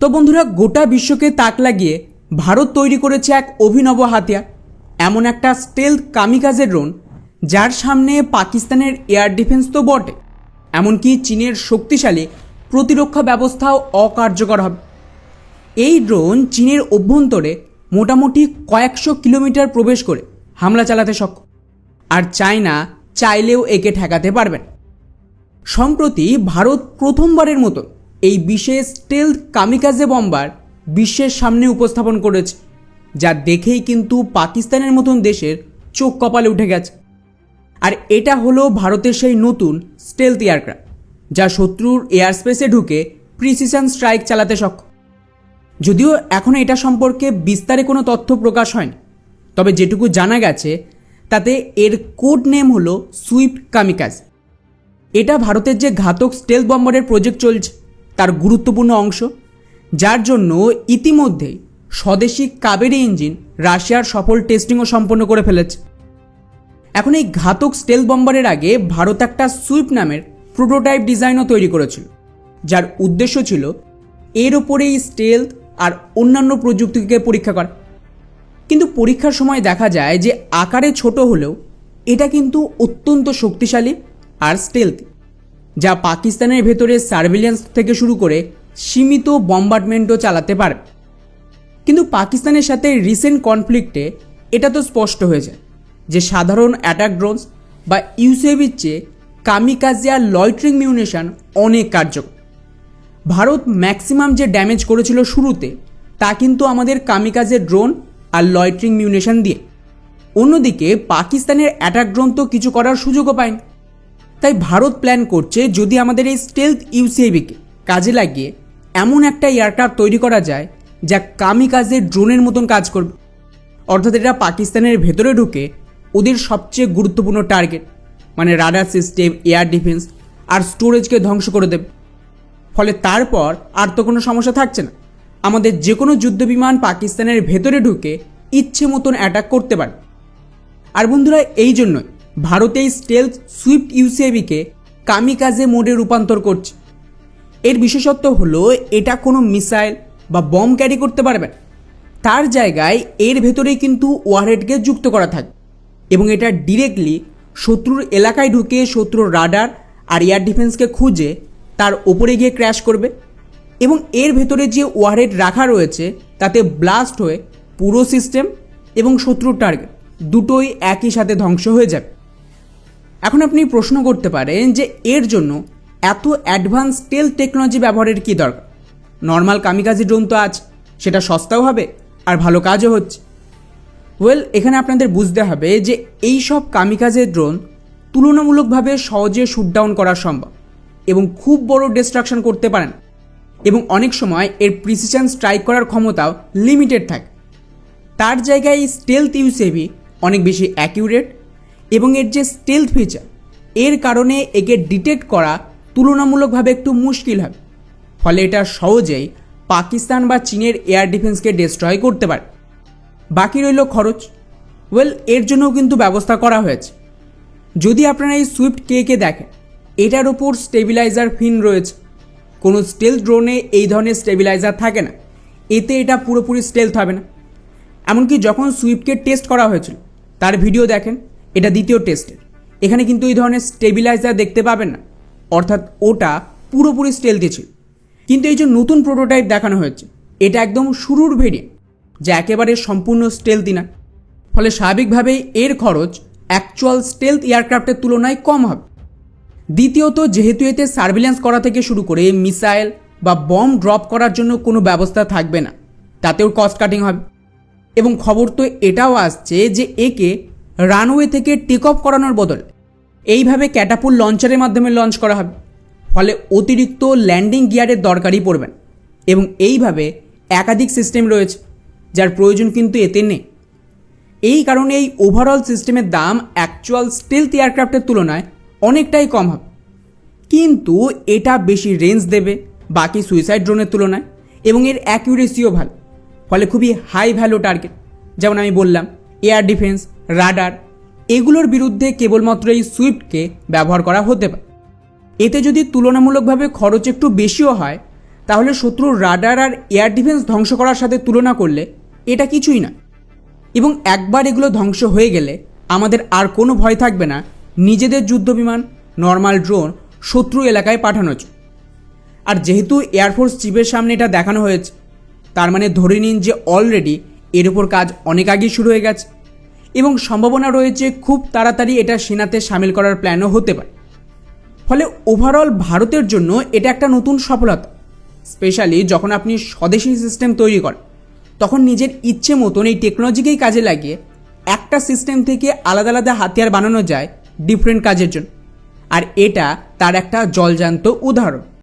তো বন্ধুরা, গোটা বিশ্বকে তাক লাগিয়ে ভারত তৈরি করেছে এক অভিনব হাতিয়ার, এমন একটা স্টেলথ কামিকাজে ড্রোন যার সামনে পাকিস্তানের এয়ার ডিফেন্স তো বটে, এমনকি চীনের শক্তিশালী প্রতিরক্ষা ব্যবস্থাও অকার্যকর হবে। এই ড্রোন চীনের অভ্যন্তরে মোটামুটি কয়েকশো কিলোমিটার প্রবেশ করে হামলা চালাতে সক্ষম, আর চায়না চাইলেও একে ঠেকাতে পারবে না। সম্প্রতি ভারত প্রথমবারের মতো এই বিশেষ স্টেলথ কামিকাজে বম্বার বিশ্বের সামনে উপস্থাপন করেছে, যা দেখেই কিন্তু পাকিস্তানের মতন দেশের চোখ কপালে উঠে গেছে। আর এটা হলো ভারতের সেই নতুন স্টেলথ এয়ারক্রাফট, যা শত্রুর এয়ার স্পেসে ঢুকে প্রিসিশন স্ট্রাইক চালাতে সক্ষম। যদিও এখনও এটা সম্পর্কে বিস্তারে কোনো তথ্য প্রকাশ হয়নি, তবে যেটুকু জানা গেছে তাতে এর কোড নেম হলো সুইফট কামিকাজ। এটা ভারতের যে ঘাতক স্টেলথ বম্বারের প্রজেক্ট চলছে তার গুরুত্বপূর্ণ অংশ, যার জন্য ইতিমধ্যেই স্বদেশি কাবেরী ইঞ্জিন রাশিয়ার সফল টেস্টিংও সম্পন্ন করে ফেলেছে। এখন এই ঘাতক স্টেলথ বম্বারের আগে ভারত একটা সুইফট নামের প্রোটোটাইপ ডিজাইনও তৈরি করেছিল, যার উদ্দেশ্য ছিল এর ওপরেই স্টেলথ আর অন্যান্য প্রযুক্তিকে পরীক্ষা করা। কিন্তু পরীক্ষার সময় দেখা যায় যে আকারে ছোট হলেও এটা কিন্তু অত্যন্ত শক্তিশালী আর স্টেলথি, যা পাকিস্তানের ভেতরে সার্ভিলেন্স থেকে শুরু করে সীমিত বম্বার্ডমেন্টও চালাতে পারে। কিন্তু পাকিস্তানের সাথে রিসেন্ট কনফ্লিক্টে এটা তো স্পষ্ট হয়ে যায় যে সাধারণ অ্যাটাক ড্রোনস বা ইউসিএভির চেয়ে কামিকাজে আর লয়ট্রিং মিউনিশন অনেক কার্যকর। ভারত ম্যাক্সিমাম যে ড্যামেজ করেছিল শুরুতে, তা কিন্তু আমাদের কামিকাজে ড্রোন আর লয়ট্রিং মিউনিশন দিয়ে। অন্যদিকে পাকিস্তানের অ্যাটাক ড্রোন তো কিছু করার সুযোগও পায়নি। তাই ভারত প্ল্যান করছে যদি আমাদের এই স্টেলথ ইউসিএভিকে কাজে লাগিয়ে এমন একটা এয়ারক্রাফট তৈরি করা যায় যা কামিকাজে ড্রোনের মতন কাজ করবে, অর্থাৎ এটা পাকিস্তানের ভেতরে ঢুকে ওদের সবচেয়ে গুরুত্বপূর্ণ টার্গেট মানে রাডার সিস্টেম, এয়ার ডিফেন্স আর স্টোরেজকে ধ্বংস করে দেবে। ফলে তারপর আর তো কোনো সমস্যা থাকছে না, আমাদের যে কোনো যুদ্ধবিমান পাকিস্তানের ভেতরে ঢুকে ইচ্ছে মতন অ্যাটাক করতে পারে। আর বন্ধুরা, এই জন্যই ভারত এই স্টেলথ সুইফট ইউসিএভিকে কামিকাজে মোডে রূপান্তর করছে। এর বিশেষত্ব হলো এটা কোনো মিসাইল বা বম ক্যারি করতে পারবে না, তার জায়গায় এর ভেতরেই কিন্তু ওয়ারহেডকে যুক্ত করা থাকে এবং এটা ডিরেক্টলি শত্রুর এলাকায় ঢুকে শত্রুর রাডার আর এয়ার ডিফেন্সকে খুঁজে তার ওপরে গিয়ে ক্র্যাশ করবে এবং এর ভেতরে যে ওয়ারহেড রাখা রয়েছে তাতে ব্লাস্ট হয়ে পুরো সিস্টেম এবং শত্রুর টার্গেট দুটোই একই সাথে ধ্বংস হয়ে যাবে। এখন আপনি প্রশ্ন করতে পারেন যে এর জন্য এত অ্যাডভান্স স্টেলথ টেকনোলজি ব্যবহারের কী দরকার? নর্মাল কামিকাজি ড্রোন তো আছে, সেটা সস্তাও হবে আর ভালো কাজও হচ্ছে। এখানে আপনাদের বুঝতে হবে যে এই সব কামিকাজের ড্রোন তুলনামূলকভাবে সহজে শুটডাউন করা সম্ভব এবং খুব বড় ডিস্ট্রাকশন করতে পারেন, এবং অনেক সময় এর প্রিসিশন স্ট্রাইক করার ক্ষমতাও লিমিটেড থাকে। তার জায়গায় এই স্টেলথ ইউসিএভি অনেক বেশি অ্যাকিউরেট এবং এর যে স্টেলথ ফিচার, এর কারণে একে ডিটেক্ট করা তুলনামূলকভাবে একটু মুশকিল হবে। ফলে এটা সহজেই পাকিস্তান বা চীনের এয়ার ডিফেন্সকে ডিস্ট্রয় করতে পারে। বাকি রইল খরচ। এর জন্যও কিন্তু ব্যবস্থা করা হয়েছে। যদি আপনারা এই সুইফট কে দেখেন, এটার ওপর স্টেবিলাইজার ফিন রয়েছে। কোনো স্টেলথ ড্রোনে এই ধরনের স্টেবিলাইজার থাকে না, এতে এটা পুরোপুরি স্টেলথ হবে না। এমনকি যখন সুইফটকে টেস্ট করা হয়েছিল তার ভিডিও দেখেন, এটা দ্বিতীয় টেস্টের, এখানে কিন্তু এই ধরনের স্টেবিলাইজার দেখতে পাবেন না, অর্থাৎ ওটা পুরোপুরি স্টেলথি ছিল। কিন্তু এই যে নতুন প্রোটোটাইপ দেখানো হয়েছে, এটা একদম শুরুর ভেরিয়েন্ট, যা একেবারে সম্পূর্ণ স্টেলথি না। ফলে স্বাভাবিকভাবেই এর খরচ অ্যাকচুয়াল স্টেলথ এয়ারক্রাফটের তুলনায় কম হবে। দ্বিতীয়ত, যেহেতু এতে সার্ভিলেন্স করা থেকে শুরু করে মিসাইল বা বম ড্রপ করার জন্য কোনো ব্যবস্থা থাকবে না, তাতেও কস্ট কাটিং হবে। এবং খবর তো এটাও আসছে যে একে রানওয়ে থেকে টেক অফ করানোর বদলে এইভাবে ক্যাটাপুল লঞ্চারের মাধ্যমে লঞ্চ করা হবে। ফলে অতিরিক্ত ল্যান্ডিং গিয়ারের দরকারই পড়বে না এবং এইভাবে একাধিক সিস্টেম রয়েছে যার প্রয়োজন কিন্তু এতে নেই। এই কারণে এই ওভারঅল সিস্টেমের দাম অ্যাকচুয়াল স্টেলথ এয়ারক্রাফটের তুলনায় অনেকটাই কম হবে, কিন্তু এটা বেশি রেঞ্জ দেবে বাকি সুইসাইড ড্রোনের তুলনায় এবং এর অ্যাকিউরেসিও ভালো। ফলে খুবই হাই ভ্যালু টার্গেট, যেমন আমি বললাম এয়ার ডিফেন্স, রাডার, এগুলোর বিরুদ্ধে কেবলমাত্র এই সুইফটকে ব্যবহার করা হতে পারে। এতে যদি তুলনামূলকভাবে খরচ একটু বেশিও হয়, তাহলে শত্রুর রাডার আর এয়ার ডিফেন্স ধ্বংস করার সাথে তুলনা করলে এটা কিছুই না। এবং একবার এগুলো ধ্বংস হয়ে গেলে আমাদের আর কোনো ভয় থাকবে না নিজেদের যুদ্ধবিমান, নর্মাল ড্রোন শত্রু এলাকায় পাঠানোর জন্য। আর যেহেতু এয়ারফোর্স চিফের সামনে এটা দেখানো হয়েছে, তার মানে ধরে নিন যে অলরেডি এর উপর কাজ অনেক আগেই শুরু হয়ে গেছে এবং সম্ভাবনা রয়েছে খুব তাড়াতাড়ি এটা সেনাতে সামিল করার প্ল্যানও হতে পারে। ফলে ওভারঅল ভারতের জন্য এটা একটা নতুন সফলতা। স্পেশালি যখন আপনি স্বদেশী সিস্টেম তৈরি করেন, তখন নিজের ইচ্ছে মতন এই টেকনোলজিকেই কাজে লাগিয়ে একটা সিস্টেম থেকে আলাদা আলাদা হাতিয়ার বানানো যায় ডিফারেন্ট কাজের জন্য। আর এটা তার একটা জলজান্ত উদাহরণ।